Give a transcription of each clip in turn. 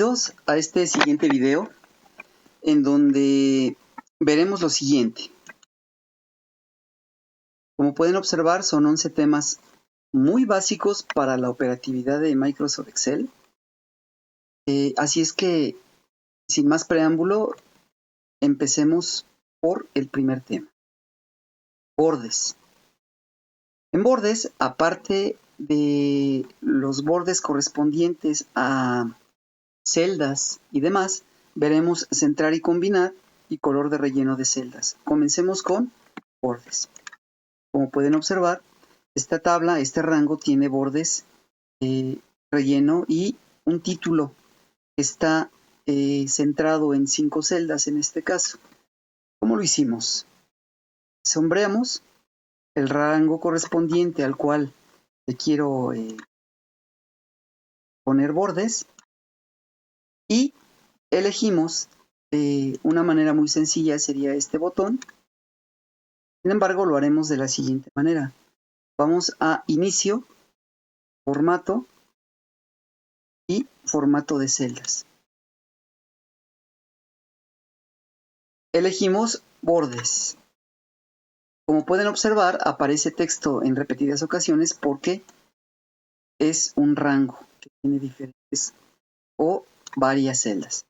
Bienvenidos a este siguiente video en donde veremos lo siguiente. Como pueden observar, son 11 temas muy básicos para la operatividad de Microsoft Excel. Así es que, sin más preámbulo, empecemos por el primer tema. Bordes. En bordes, aparte de los bordes correspondientes a celdas y demás, veremos centrar y combinar y color de relleno de celdas. Comencemos con bordes. Como pueden observar, esta tabla, este rango tiene bordes, relleno y un título que está centrado en 5 celdas en este caso. ¿Cómo lo hicimos? Sombreamos el rango correspondiente al cual le quiero poner bordes y elegimos una manera muy sencilla, sería este botón. Sin embargo, lo haremos de la siguiente manera. Vamos a inicio, formato y formato de celdas. Elegimos bordes. Como pueden observar, aparece texto en repetidas ocasiones porque es un rango que tiene diferentes o varias celdas.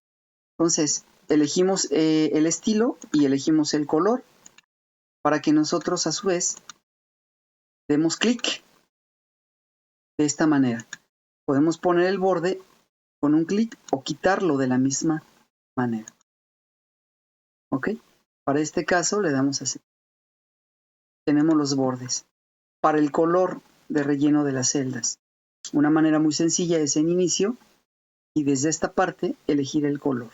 Entonces, elegimos el estilo y elegimos el color para que nosotros a su vez demos clic de esta manera. Podemos poner el borde con un clic o quitarlo de la misma manera. ¿Ok? Para este caso le damos así. Tenemos los bordes. Para el color de relleno de las celdas, una manera muy sencilla es en inicio y desde esta parte elegir el color.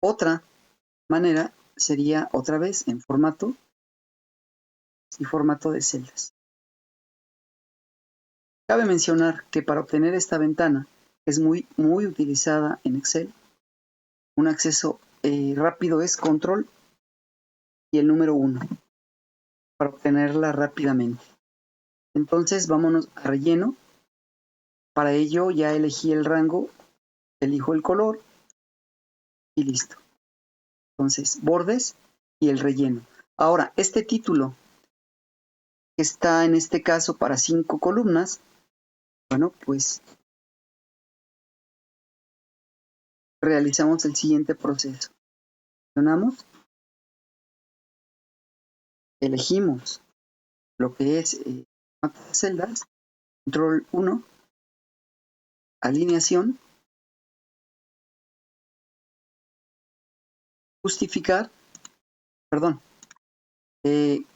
Otra manera sería otra vez en formato y formato de celdas. Cabe mencionar que para obtener esta ventana es muy utilizada en Excel. Un acceso rápido es control y el número 1 para obtenerla rápidamente. Entonces vámonos a relleno. Para ello ya elegí el rango, elijo el color y listo. Entonces, bordes y el relleno. Ahora, este título está en este caso para 5 columnas. Bueno, pues realizamos el siguiente proceso. Seleccionamos, elegimos lo que es celdas, control 1, alineación, justificar, perdón,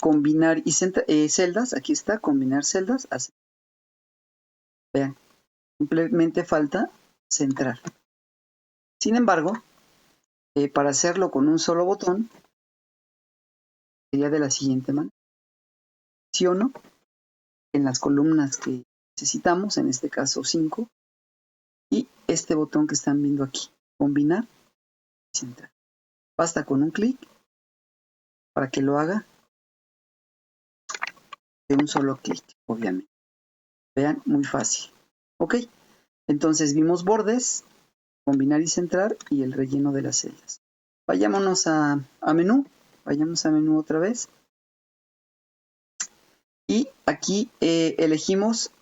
combinar y celdas, aquí está, combinar celdas, así. Vean, simplemente falta centrar. Sin embargo, para hacerlo con un solo botón, sería de la siguiente manera. Selecciono en las columnas que necesitamos, en este caso 5, y este botón que están viendo aquí, combinar y centrar. Basta con un clic para que lo haga de un solo clic, obviamente. Vean, muy fácil. Ok, entonces vimos bordes, combinar y centrar y el relleno de las celdas. Vayámonos a menú, vayamos a menú otra vez. Y aquí elegimos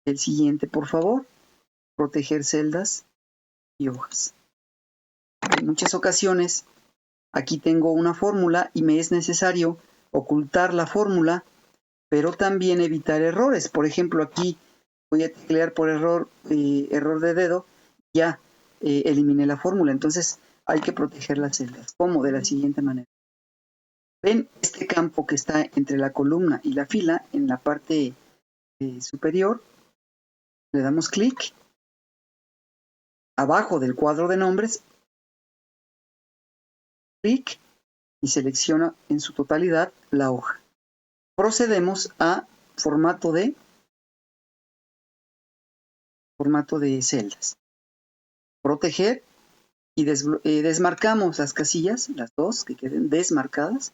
el siguiente, por favor, proteger celdas y hojas. En muchas ocasiones, aquí tengo una fórmula y me es necesario ocultar la fórmula, pero también evitar errores. Por ejemplo, aquí voy a teclear por error de dedo, ya eliminé la fórmula. Entonces hay que proteger las celdas. ¿Cómo? De la siguiente manera. Ven este campo que está entre la columna y la fila en la parte superior. Le damos clic. Abajo del cuadro de nombres, clic y selecciona en su totalidad la hoja. Procedemos a formato de celdas. Proteger y desmarcamos las casillas, las dos que queden desmarcadas,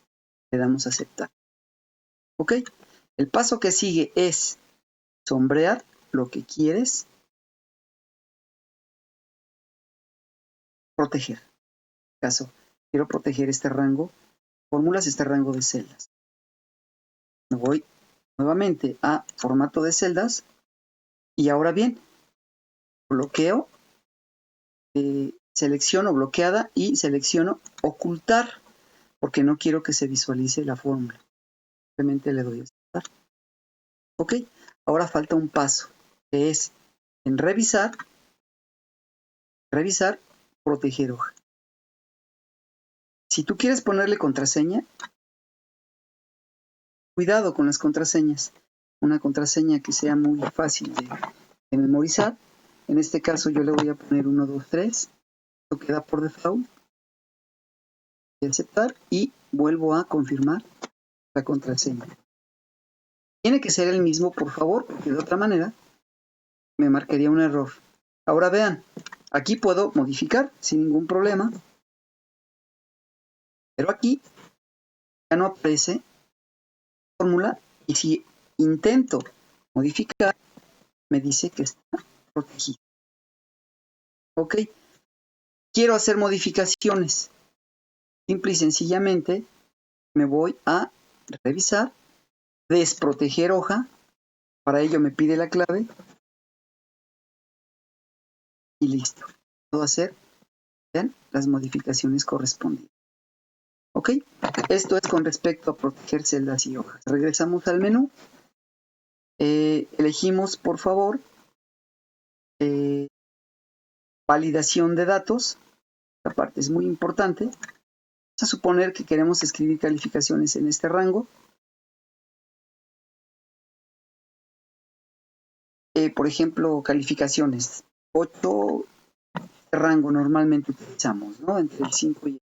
le damos a aceptar. Ok, el paso que sigue es sombrear lo que quieres proteger. En este caso, quiero proteger este rango, fórmulas, este rango de celdas. Me voy nuevamente a formato de celdas y ahora bien, bloqueo, selecciono bloqueada y selecciono ocultar porque no quiero que se visualice la fórmula. Simplemente le doy a aceptar. Ok, ahora falta un paso que es en revisar, proteger hoja. Si tú quieres ponerle contraseña, cuidado con las contraseñas. Una contraseña que sea muy fácil de memorizar. En este caso yo le voy a poner 1, 2, 3. Esto queda por default. Voy a aceptar y vuelvo a confirmar la contraseña. Tiene que ser el mismo, por favor, porque de otra manera me marcaría un error. Ahora vean, aquí puedo modificar sin ningún problema. Pero aquí ya no aparece fórmula y si intento modificar, me dice que está protegido. Ok, quiero hacer modificaciones. Simple y sencillamente me voy a revisar, desproteger hoja. Para ello me pide la clave y listo. Puedo hacer, vean, las modificaciones correspondientes. Ok, esto es con respecto a proteger celdas y hojas. Regresamos al menú. Elegimos, por favor, validación de datos. Esta parte es muy importante. Vamos a suponer que queremos escribir calificaciones en este rango. Por ejemplo, calificaciones 8, rango normalmente utilizamos, ¿no? Entre el 5 y el...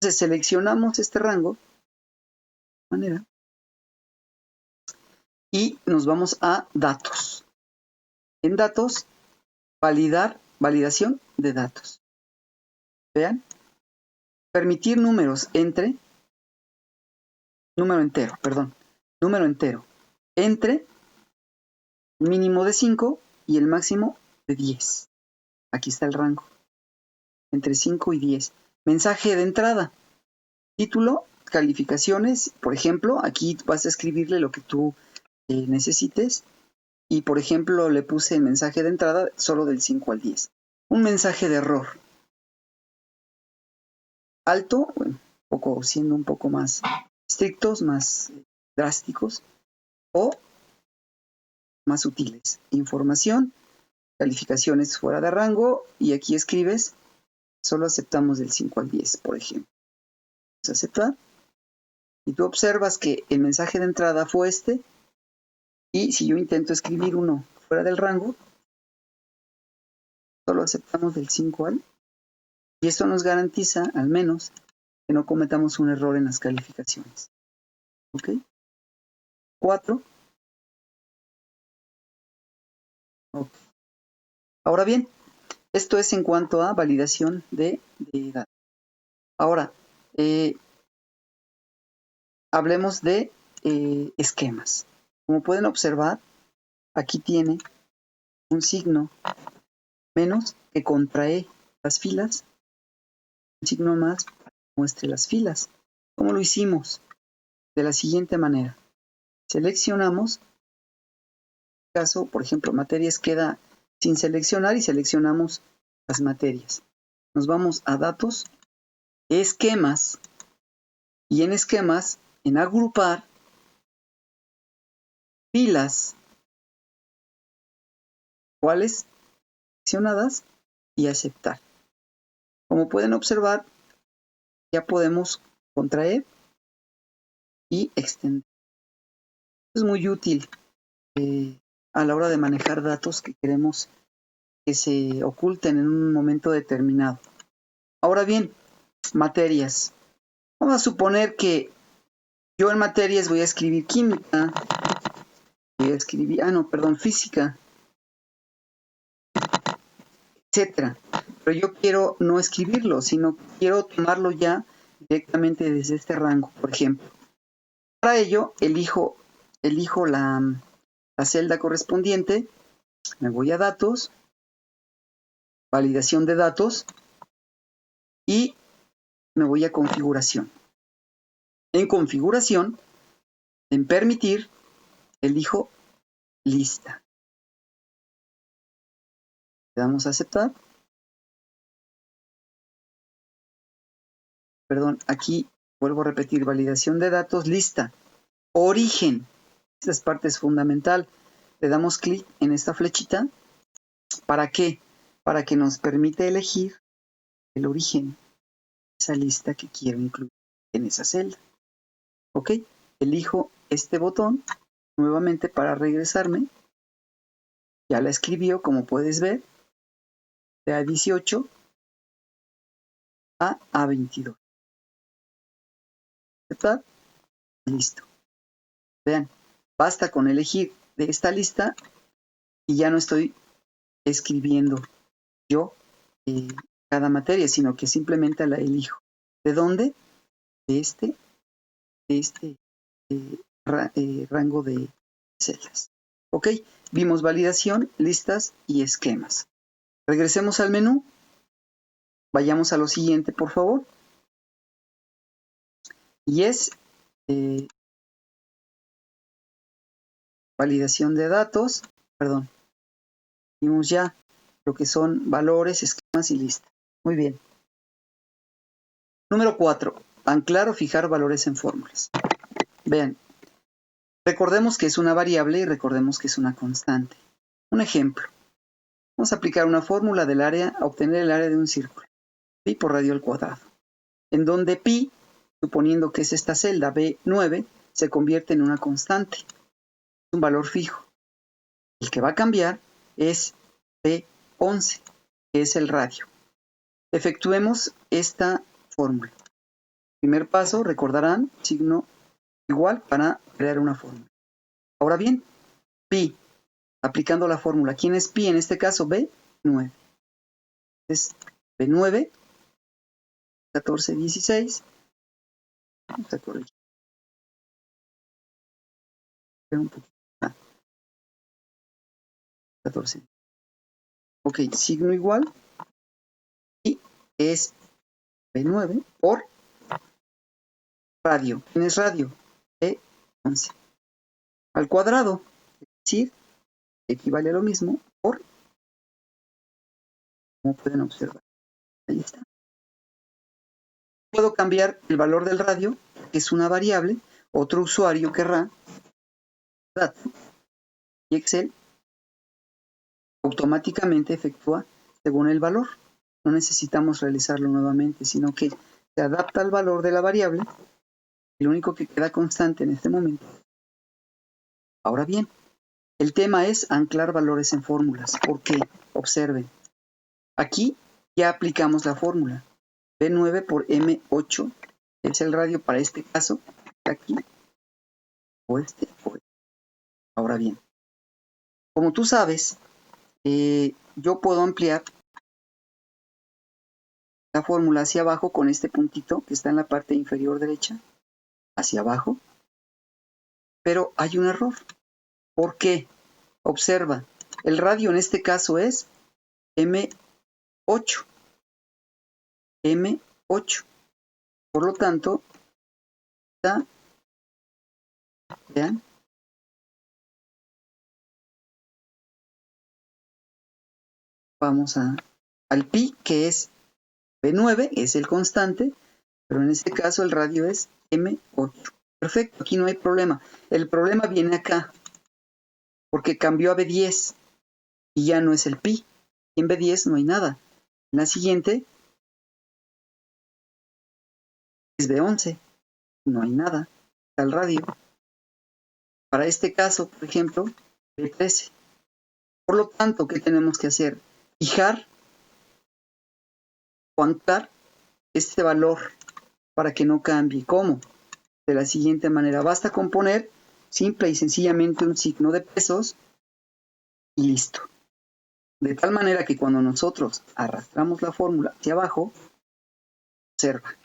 Entonces seleccionamos este rango de manera y nos vamos a datos. En datos, validación de datos. Vean, permitir número entero, entre el mínimo de 5 y el máximo de 10. Aquí está el rango, entre 5 y 10. Mensaje de entrada, título, calificaciones, por ejemplo, aquí vas a escribirle lo que tú necesites y, por ejemplo, le puse el mensaje de entrada solo del 5 al 10. Un mensaje de error alto, bueno, siendo un poco más estrictos, más drásticos o más sutiles. Información, calificaciones fuera de rango y aquí escribes, solo aceptamos del 5 al 10, por ejemplo. Vamos a aceptar y tú observas que el mensaje de entrada fue este y si yo intento escribir uno fuera del rango, solo aceptamos del 5 al 10. Y esto nos garantiza, al menos, que no cometamos un error en las calificaciones. ¿Ok? 4. Okay. Ahora bien, esto es en cuanto a validación de datos. Ahora, hablemos de esquemas. Como pueden observar, aquí tiene un signo menos que contrae las filas, un signo más para que muestre las filas. ¿Cómo lo hicimos? De la siguiente manera. Seleccionamos, en este caso, por ejemplo, materias queda sin seleccionar y seleccionamos las materias. Nos vamos a datos, esquemas, y en esquemas, en agrupar, filas, cuales seleccionadas y aceptar. Como pueden observar, ya podemos contraer y extender. Es muy útil a la hora de manejar datos que queremos que se oculten en un momento determinado. Ahora bien, materias. Vamos a suponer que yo en materias voy a escribir química, voy a escribir, física, etcétera. Pero yo quiero no escribirlo, sino quiero tomarlo ya directamente desde este rango, por ejemplo. Para ello, elijo la celda correspondiente, me voy a datos, validación de datos y me voy a configuración. En configuración, en permitir, elijo lista. Le damos a aceptar. Perdón, aquí vuelvo a repetir, validación de datos, lista. Origen. Esta parte es fundamental. Le damos clic en esta flechita. ¿Para qué? Para que nos permita elegir el origen, esa lista que quiero incluir en esa celda. ¿Ok? Elijo este botón nuevamente para regresarme. Ya la escribió, como puedes ver, de A18 a A22. ¿Aceptar? Listo. Vean, basta con elegir de esta lista y ya no estoy escribiendo yo cada materia, sino que simplemente la elijo. ¿De dónde? De este rango de celdas. Ok, vimos validación, listas y esquemas. Regresemos al menú. Vayamos a lo siguiente, por favor. Y es validación de datos. Perdón. Vimos ya lo que son valores, esquemas y listas. Muy bien. Número 4. Anclar o fijar valores en fórmulas. Vean, recordemos que es una variable y recordemos que es una constante. Un ejemplo. Vamos a aplicar una fórmula del área a obtener el área de un círculo. Pi por radio al cuadrado. En donde pi, suponiendo que es esta celda B9, se convierte en una constante. Es un valor fijo. El que va a cambiar es B11, que es el radio. Efectuemos esta fórmula. Primer paso, recordarán, signo igual para crear una fórmula. Ahora bien, pi, aplicando la fórmula. ¿Quién es pi? En este caso, B9. Es B9, 14, 16. Vamos a corregir un poquito. 14. Ok, signo igual. Y es B9 por radio. ¿Quién es radio? B11. Al cuadrado. Es decir, equivale a lo mismo por, como pueden observar. Ahí está. Puedo cambiar el valor del radio, que es una variable. Otro usuario querrá dato y Excel automáticamente efectúa según el valor. No necesitamos realizarlo nuevamente, sino que se adapta al valor de la variable y lo único que queda constante en este momento. Ahora bien, el tema es anclar valores en fórmulas. ¿Por qué? Observen. Aquí ya aplicamos la fórmula. B9 por M8 es el radio para este caso. Aquí. O este. Ahora bien, como tú sabes, yo puedo ampliar la fórmula hacia abajo con este puntito que está en la parte inferior derecha, hacia abajo, pero hay un error. ¿Por qué? Observa, el radio en este caso es M8. M8. Por lo tanto, está, vean, vamos al pi, que es B9, es el constante, pero en este caso el radio es M8. Perfecto, aquí no hay problema. El problema viene acá, porque cambió a B10 y ya no es el pi. En B10 no hay nada. En la siguiente es B11, no hay nada. Está el radio. Para este caso, por ejemplo, B13. Por lo tanto, ¿qué tenemos que hacer? Fijar o anclar este valor para que no cambie. ¿Cómo? De la siguiente manera. Basta con poner simple y sencillamente un signo de pesos y listo. De tal manera que cuando nosotros arrastramos la fórmula hacia abajo, observa.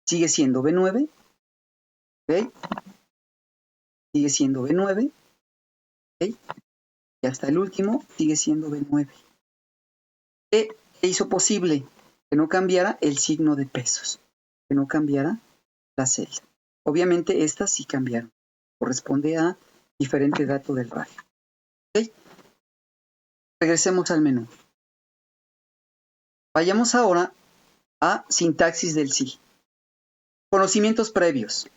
Sigue siendo B9, ¿ok? Sigue siendo B9, ¿ok? Y hasta el último sigue siendo B9. ¿Qué hizo posible que no cambiara el signo de pesos? Que no cambiara la celda. Obviamente estas sí cambiaron. Corresponde a diferente dato del radio. ¿Okay? Regresemos al menú. Vayamos ahora a sintaxis del sí. Conocimientos previos.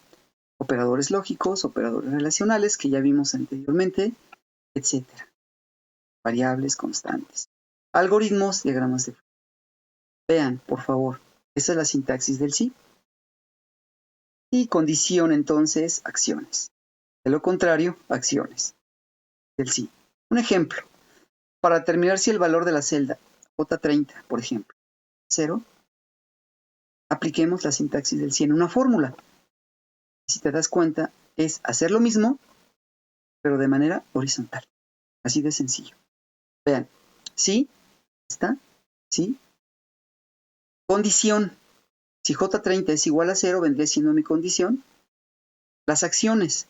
Operadores lógicos, operadores relacionales que ya vimos anteriormente, etc. Variables, constantes. Algoritmos, diagramas de flujo. Vean, por favor, esa es la sintaxis del sí. Y condición entonces, acciones. De lo contrario, acciones del sí. Un ejemplo. Para determinar si el valor de la celda J30, por ejemplo, 0, apliquemos la sintaxis del sí en una fórmula. Si te das cuenta, es hacer lo mismo, pero de manera horizontal. Así de sencillo. Vean, sí, está, sí. Condición. Si J30 es igual a 0, vendría siendo mi condición. Las acciones.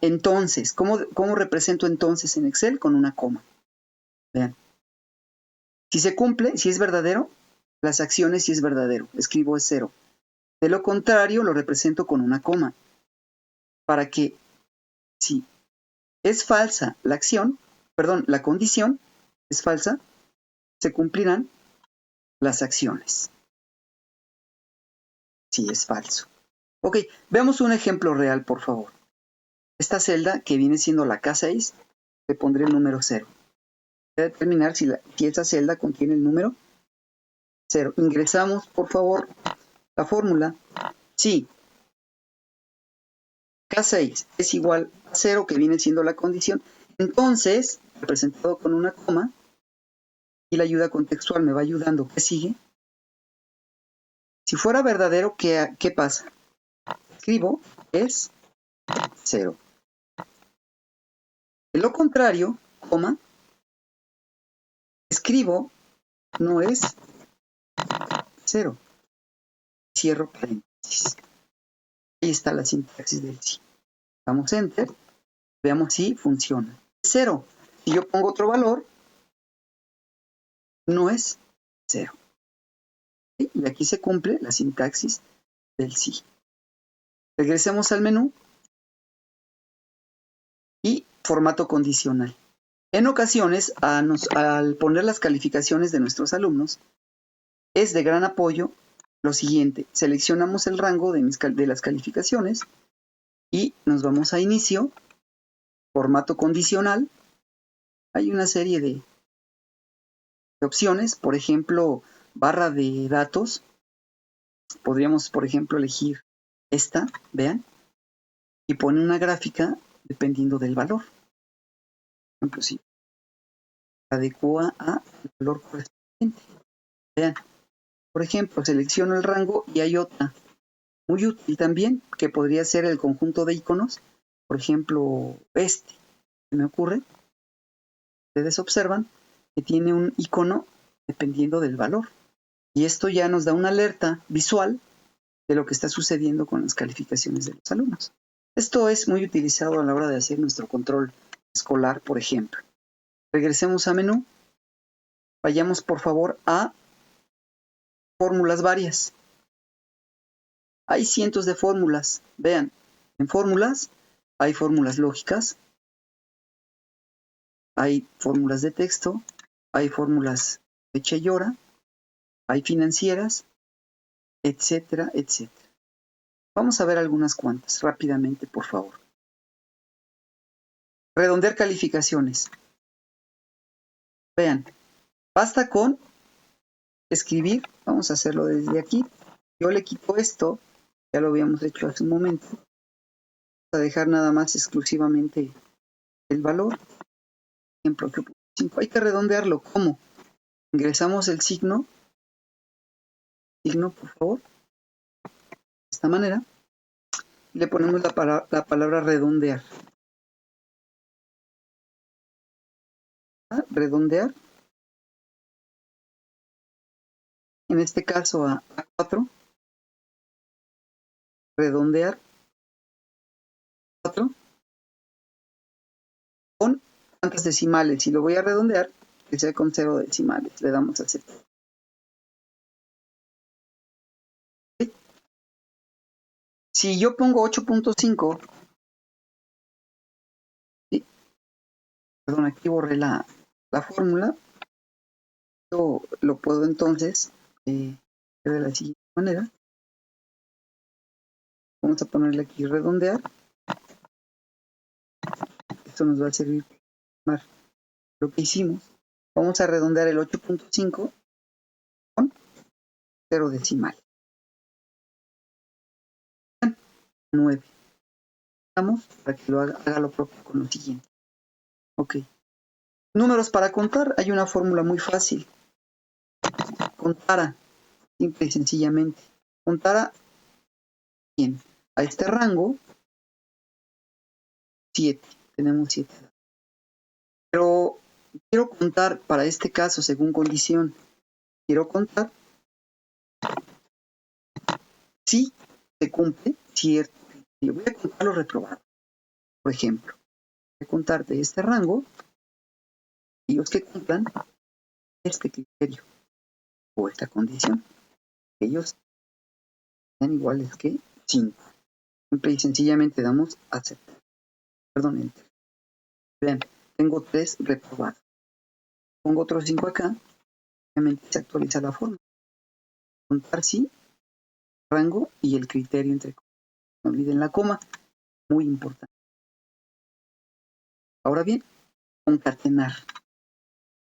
Entonces, ¿cómo represento entonces en Excel? Con una coma. Vean. Si se cumple, si es verdadero, las acciones si es verdadero. Escribo es 0. De lo contrario, lo represento con una coma. Para que, si es falsa la acción, perdón, la condición es falsa, se cumplirán las acciones. Si es falso. Ok, veamos un ejemplo real, por favor. Esta celda, que viene siendo la K6, le pondré el número 0. Voy a determinar si esa celda contiene el número 0. Ingresamos, por favor, la fórmula. Si K6 es igual a 0, que viene siendo la condición, entonces, representado con una coma, y la ayuda contextual me va ayudando. ¿Qué sigue? Si fuera verdadero, ¿qué pasa? Escribo es 0. De lo contrario, coma, escribo no es 0. Cierro paréntesis. Ahí está la sintaxis del sí. Damos enter, veamos si funciona. 0. Si yo pongo otro valor, no es 0. ¿Sí? Y aquí se cumple la sintaxis del sí. Regresemos al menú y formato condicional. En ocasiones, al poner las calificaciones de nuestros alumnos, es de gran apoyo lo siguiente. Seleccionamos el rango de las calificaciones y nos vamos a inicio, formato condicional. Hay una serie de opciones, por ejemplo, barra de datos. Podríamos, por ejemplo, elegir esta, vean, y pone una gráfica dependiendo del valor. Por ejemplo, si adecua al valor correspondiente. Vean, por ejemplo, selecciono el rango y hay otra muy útil también, que podría ser el conjunto de iconos. Por ejemplo, este, ¿se me ocurre? Ustedes observan que tiene un icono dependiendo del valor. Y esto ya nos da una alerta visual de lo que está sucediendo con las calificaciones de los alumnos. Esto es muy utilizado a la hora de hacer nuestro control escolar, por ejemplo. Regresemos a menú. Vayamos, por favor, a fórmulas varias. Hay cientos de fórmulas. Vean, en fórmulas hay fórmulas lógicas, hay fórmulas de texto, hay fórmulas de fecha y hora, hay financieras, etcétera, etcétera. Vamos a ver algunas cuantas rápidamente, por favor. Redondear calificaciones. Vean, basta con escribir, vamos a hacerlo desde aquí. Yo le quito esto, ya lo habíamos hecho hace un momento. Vamos a dejar nada más exclusivamente el valor. Ejemplo, 5. Hay que redondearlo. ¿Cómo? Ingresamos el signo, por favor, de esta manera. Y le ponemos la palabra redondear. Redondear. En este caso a 4. Redondear 4. Con cuántas decimales. Si lo voy a redondear, que sea con 0 decimales. Le damos a aceptar. Si yo pongo 8.5, ¿sí? Perdón, aquí borré la fórmula. Yo lo puedo entonces hacer de la siguiente manera. Vamos a ponerle aquí redondear. Esto nos va a servir para lo que hicimos. Vamos a redondear el 8.5 con 0 decimal. 9. Vamos para que lo haga lo propio con lo siguiente. Ok. Números para contar. Hay una fórmula muy fácil. Contara, simple y sencillamente. Contara bien. A este rango, 7. Tenemos 7. Pero quiero contar para este caso según condición. Quiero contar si se cumple cierto criterio. Voy a contar los reprobados. Por ejemplo, voy a contar de este rango aquellos que cumplan este criterio o esta condición. Ellos sean iguales que 5. Simple y sencillamente damos aceptar. Perdón, enter. Vean, tengo 3 reprobados. Pongo otros 5 acá. Obviamente se actualiza la forma. Contar sí, rango y el criterio entre comas. No olviden la coma, muy importante. Ahora bien, concatenar.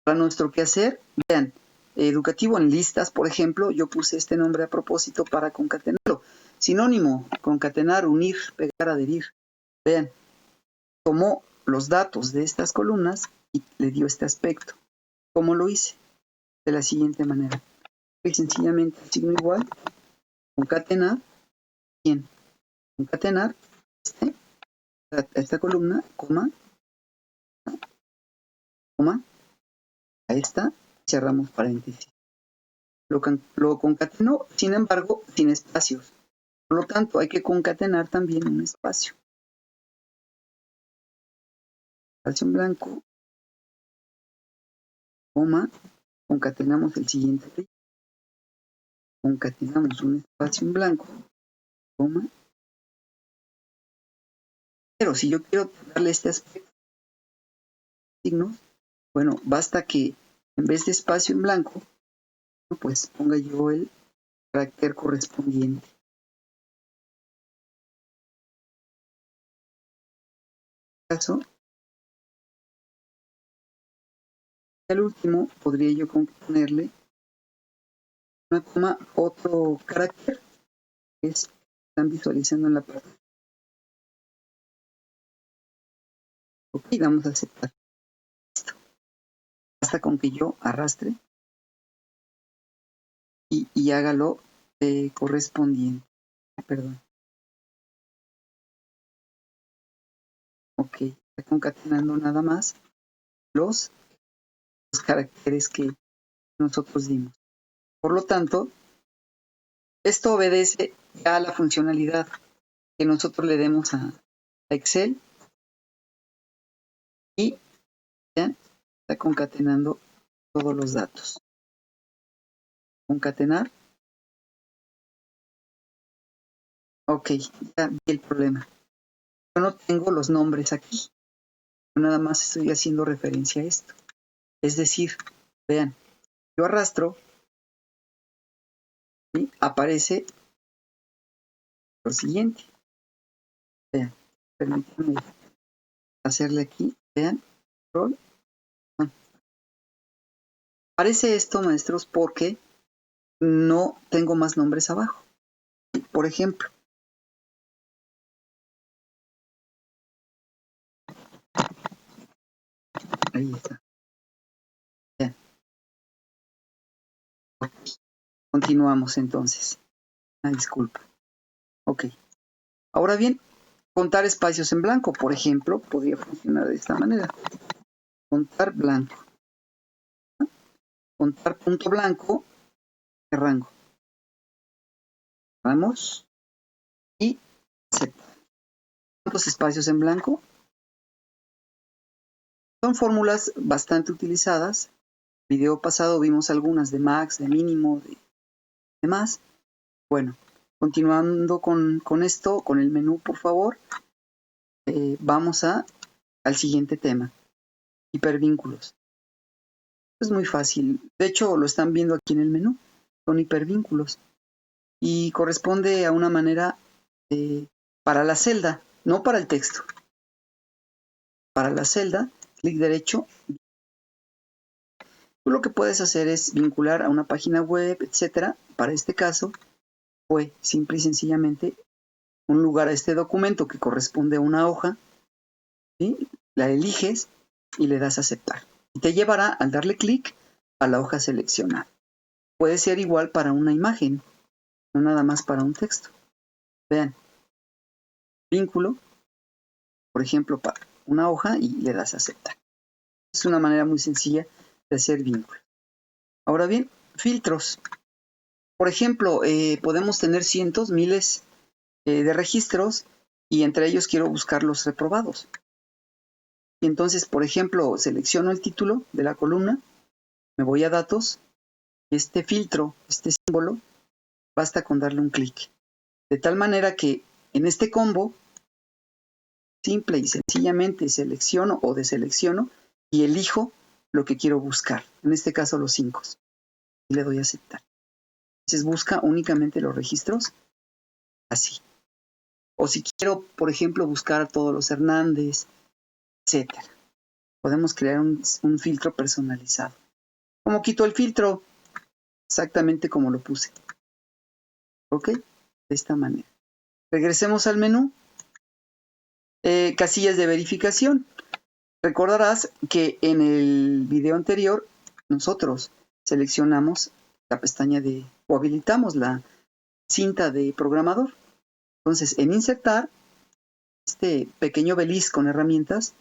Para nuestro quehacer, vean, educativo en listas, por ejemplo, yo puse este nombre a propósito para concatenarlo. Sinónimo, concatenar, unir, pegar, adherir. Vean, tomó los datos de estas columnas y le dio este aspecto. ¿Cómo lo hice? De la siguiente manera. Y sencillamente signo igual, concatenar, bien, concatenar esta columna, coma, a esta, cerramos paréntesis. Lo concatenó, sin embargo, sin espacios. Por lo tanto, hay que concatenar también un espacio. Espacio en blanco, coma, concatenamos el siguiente. Concatenamos un espacio en blanco, coma. Pero si yo quiero darle este aspecto, signos, bueno, basta que en vez de espacio en blanco, pues ponga yo el carácter correspondiente. En este caso, al último podría yo ponerle una coma, otro carácter, que es, están visualizando en la parte. Ok, vamos a aceptar. Listo. Basta con que yo arrastre y hágalo correspondiente. Perdón. Ok, está concatenando nada más los caracteres que nosotros dimos. Por lo tanto, esto obedece a la funcionalidad que nosotros le demos a Excel y ya está concatenando todos los datos. Concatenar. Ok, ya vi el problema. Yo no tengo los nombres aquí. Yo nada más estoy haciendo referencia a esto. Es decir, vean, yo arrastro y aparece lo siguiente. Vean, permítanme hacerle aquí, vean, control. Aparece esto, maestros, porque no tengo más nombres abajo. Por ejemplo, ahí está. Vean. Okay. Continuamos entonces. Disculpa. Ok. Ahora bien, contar espacios en blanco, por ejemplo, podría funcionar de esta manera. Contar blanco. Contar punto blanco de rango. Vamos y aceptar. ¿Cuántos espacios en blanco? Son fórmulas bastante utilizadas video pasado vimos algunas de max, de mínimo, de demás. Bueno, continuando con esto, con el menú, por favor, vamos al siguiente tema, hipervínculos. Es muy fácil, de hecho lo están viendo aquí en el menú, son hipervínculos y corresponde a una manera para la celda, no para el texto. Para la celda, clic derecho. Tú lo que puedes hacer es vincular a una página web, etcétera. Para este caso, fue simple y sencillamente un lugar a este documento que corresponde a una hoja, ¿sí? La eliges y le das a aceptar. Y te llevará, al darle clic, a la hoja seleccionada. Puede ser igual para una imagen, no nada más para un texto. Vean, vínculo, por ejemplo, para una hoja y le das a aceptar. Es una manera muy sencilla de hacer vínculo. Ahora bien, filtros. Por ejemplo, podemos tener cientos, miles de registros y entre ellos quiero buscar los reprobados. Y entonces, por ejemplo, selecciono el título de la columna, me voy a datos, este filtro, este símbolo, basta con darle un clic. De tal manera que en este combo, simple y sencillamente selecciono o deselecciono y elijo lo que quiero buscar. En este caso los 5. Y le doy a aceptar. Entonces busca únicamente los registros así. O si quiero, por ejemplo, buscar a todos los Hernández, etcétera. Podemos crear un filtro personalizado. ¿Cómo quito el filtro? Exactamente como lo puse. ¿Ok? De esta manera. Regresemos al menú. Casillas de verificación. Recordarás que en el video anterior nosotros seleccionamos la pestaña de, o habilitamos la cinta de programador. Entonces, en insertar, este pequeño beliz con herramientas,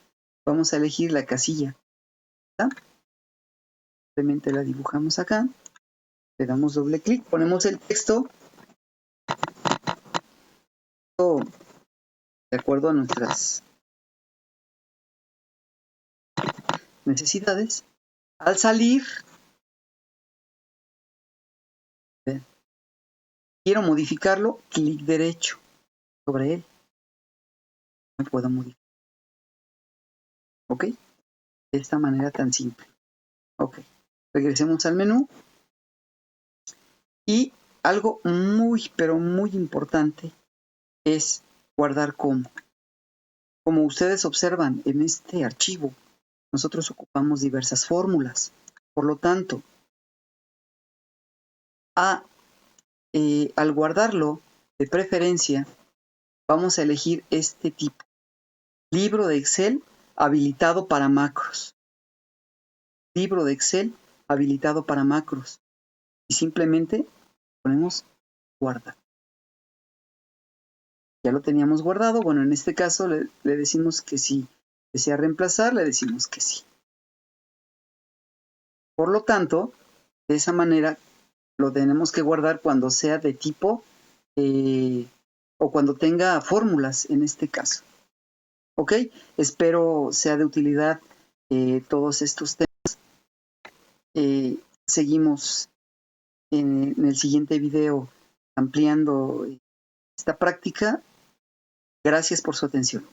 vamos a elegir la casilla. Simplemente la dibujamos acá, le damos doble clic, ponemos el texto de acuerdo a nuestras necesidades. Al salir, quiero modificarlo, clic derecho sobre él. No puedo modificar. ¿Ok? De esta manera tan simple. Ok. Regresemos al menú. Y algo muy, pero muy importante es guardar como. Como ustedes observan en este archivo, nosotros ocupamos diversas fórmulas. Por lo tanto, al guardarlo, de preferencia, vamos a elegir este tipo. Libro de Excel habilitado para macros. Libro de Excel habilitado para macros. Y simplemente ponemos guardar. Ya lo teníamos guardado. Bueno, en este caso le decimos que si desea reemplazar, le decimos que sí. Por lo tanto, de esa manera lo tenemos que guardar cuando sea de tipo o cuando tenga fórmulas en este caso. ¿Ok? Espero sea de utilidad todos estos temas. Seguimos en el siguiente video ampliando esta práctica. Gracias por su atención.